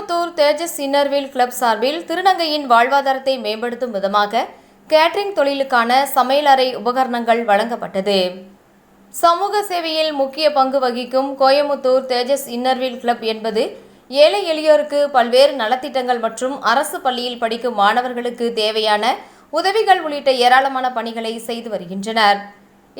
கோயமுத்தூர் தேஜஸ் Inner Wheel club சார்பில் திருநங்கையின் வாழ்வாதாரத்தை மேம்படுத்தும் விதமாக கேட்டரிங் தொழிலுக்கான சமையலறை உபகரணங்கள் வழங்கப்பட்டது. சமூக சேவையில் முக்கிய பங்கு வகிக்கும் கோயமுத்தூர் தேஜஸ் இன்னர்வீல் கிளப் என்பது ஏழை எளியோருக்கு பல்வேறு நலத்திட்டங்கள் மற்றும் அரசு பள்ளியில் படிக்கும் மாணவர்களுக்கு தேவையான உதவிகள் உள்ளிட்ட ஏராளமான பணிகளை செய்து வருகின்றனர்.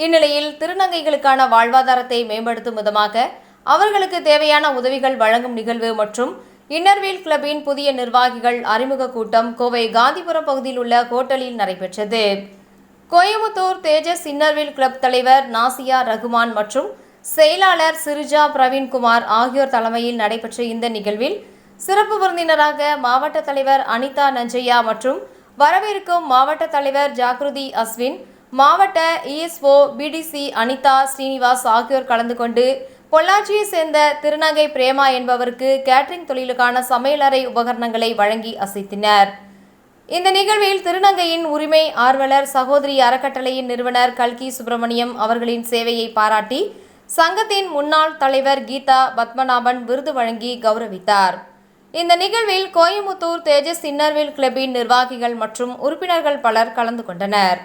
இந்நிலையில் திருநங்கைகளுக்கான வாழ்வாதாரத்தை மேம்படுத்தும் விதமாக அவர்களுக்கு தேவையான உதவிகள் வழங்கும் நிகழ்வு மற்றும் இன்னர்வீல் கிளப்பின் புதிய நிர்வாகிகள் அறிமுக கூட்டம் கோவை காந்திபுரம் பகுதியில் உள்ள ஹோட்டலில் நடைபெற்றது. கோயமுத்தூர் தேஜஸ் இன்னர்வீல் கிளப் தலைவர் நாசியா ரகுமான் மற்றும் செயலாளர் சிரிஜா பிரவீன்குமார் ஆகியோர் தலைமையில் நடைபெற்ற இந்த நிகழ்வில் சிறப்பு விருந்தினராக மாவட்ட தலைவர் அனிதா நஞ்சையா மற்றும் வரவிருக்கும் மாவட்ட தலைவர் ஜாகிருதி அஸ்வின், மாவட்ட இஎஸ்ஓ பிடிசி அனிதா ஸ்ரீனிவாஸ் ஆகியோர் கலந்து கொண்டு பொள்ளாச்சியை சேர்ந்த திருநங்கை பிரேமா என்பவருக்கு கேட்டரிங் தொழிலுக்கான சமையலறை உபகரணங்களை வழங்கி அசைத்தினர். இந்த நிகழ்வில் திருநங்கையின் உரிமை ஆர்வலர் சகோதரி அறக்கட்டளையின் நிறுவனர் கல்கி சுப்பிரமணியம் அவர்களின் சேவையை பாராட்டி சங்கத்தின் முன்னாள் தலைவர் கீதா பத்மநாபன் விருது வழங்கி கௌரவித்தார். இந்த நிகழ்வில் கோயமுத்தூர் தேஜஸ் இன்னர்வீல் கிளப்பின் நிர்வாகிகள் மற்றும் உறுப்பினர்கள் பலர் கலந்து கொண்டனர்.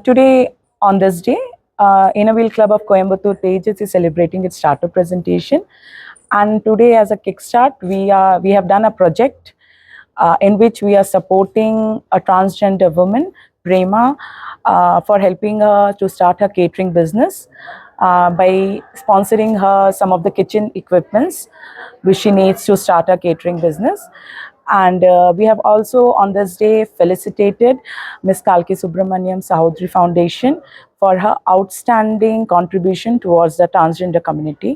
Today on this day, Innnerwheel Club of Coimbatore Tejas is celebrating its startup presentation, and today as a kickstart we have done a project in which we are supporting a transgender woman, Prema, for helping her to start her catering business by sponsoring her some of the kitchen equipments which she needs to start her catering business. And we have also on this day felicitated Ms. Kalki Subramaniam Sahodri Foundation for her outstanding contribution towards the transgender community.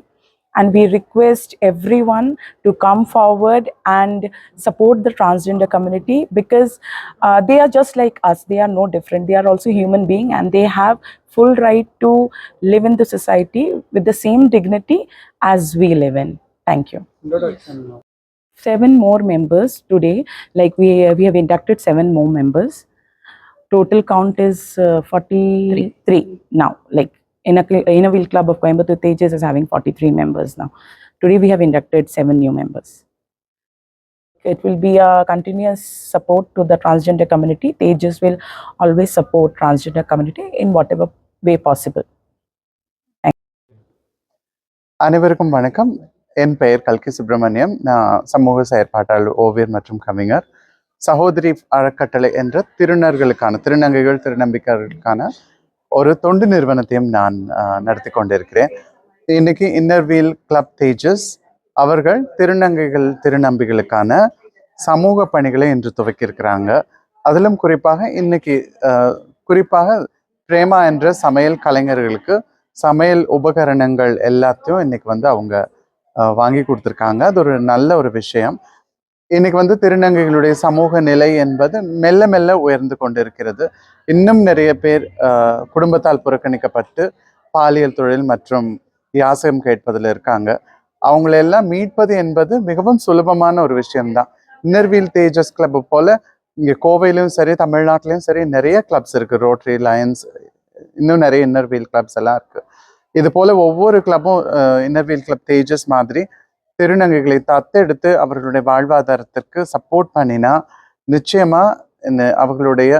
And we request everyone to come forward and support the transgender community because they are just like us. They are no different. They are also human beings and they have full right to live in the society with the same dignity as we live in. Thank you. 7 more members today, like we have inducted 7 more members. Total count is 43 now. Like Innnerwheel Club of Coimbatore Tejas is having 43 members now. Today we have inducted 7 new members. It will be a continuous support to the transgender community. Tejas will always support transgender community in whatever way possible. அனைவருக்கும் வணக்கம். என் பெயர் கல்கி சுப்பிரமணியம். நான் சமூக செயற்பாட்டாளர், ஓவியர் மற்றும் கவிஞர். சகோதரி அறக்கட்டளை என்ற திருநங்கைகள் திருநம்பிக்கைகளுக்கான ஒரு தொண்டு நிறுவனத்தையும் நான் நடத்தி கொண்டிருக்கிறேன். இன்னைக்கு இன்னர்வீல் கிளப் தேஜஸ் அவர்கள் திருநம்பிகளுக்கான சமூக பணிகளை இன்று துவக்கியிருக்கிறாங்க. அதிலும் குறிப்பாக பிரேமா என்ற சமையல் கலைஞர்களுக்கு சமையல் உபகரணங்கள் எல்லாத்தையும் இன்னைக்கு அவங்க வாங்கி கொடுத்துருக்காங்க. அது ஒரு நல்ல ஒரு விஷயம். இன்னைக்கு திருநங்கைகளுடைய சமூக நிலை என்பது மெல்ல மெல்ல உயர்ந்து கொண்டிருக்கிறது. இன்னும் நிறைய பேர் குடும்பத்தால் புறக்கணிக்கப்பட்டு பாலியல் தொழில் மற்றும் யாசகம் கேட்பதில் இருக்காங்க. அவங்களெல்லாம் மீட்பது என்பது மிகவும் சுலபமான ஒரு விஷயம்தான். இன்னர்வீல் தேஜஸ் கிளப் போல இங்கே கோவையிலும் சரி, தமிழ்நாட்டிலையும் சரி நிறைய கிளப்ஸ் இருக்கு. ரோட்டரி, லயன்ஸ், இன்னும் நிறைய இன்னர்வீல் கிளப்ஸ் எல்லாம் இருக்கு. இது போல ஒவ்வொரு கிளப்பும் இன்னர்வீல் கிளப் தேஜஸ் மாதிரி திருநங்கைகளை தத்தெடுத்து அவர்களுடைய வாழ்வாதாரத்திற்கு சப்போர்ட் பண்ணினா நிச்சயமா அவர்களுடைய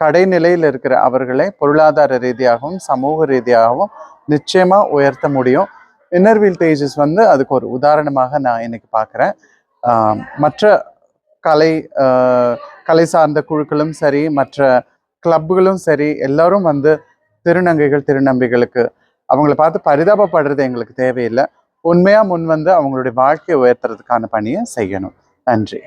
கடைநிலையில் இருக்கிற அவர்களை பொருளாதார ரீதியாகவும் சமூக ரீதியாகவும் நிச்சயமா உயர்த்த முடியும். இன்னர்வீல் தேஜஸ் அதுக்கு ஒரு உதாரணமாக நான் இன்னைக்கு பார்க்குறேன். மற்ற கலை சார்ந்த குழுக்களும் சரி, மற்ற கிளப்புகளும் சரி, எல்லாரும் திருநங்கைகள் திருநம்பிகளுக்கு அவங்கள பார்த்து பரிதாபப்படுறது எங்களுக்கு தேவையில்லை. உண்மையா முன் அவங்களுடைய வாழ்க்கையை உயர்த்துறதுக்கான பணியை செய்யணும். நன்றி.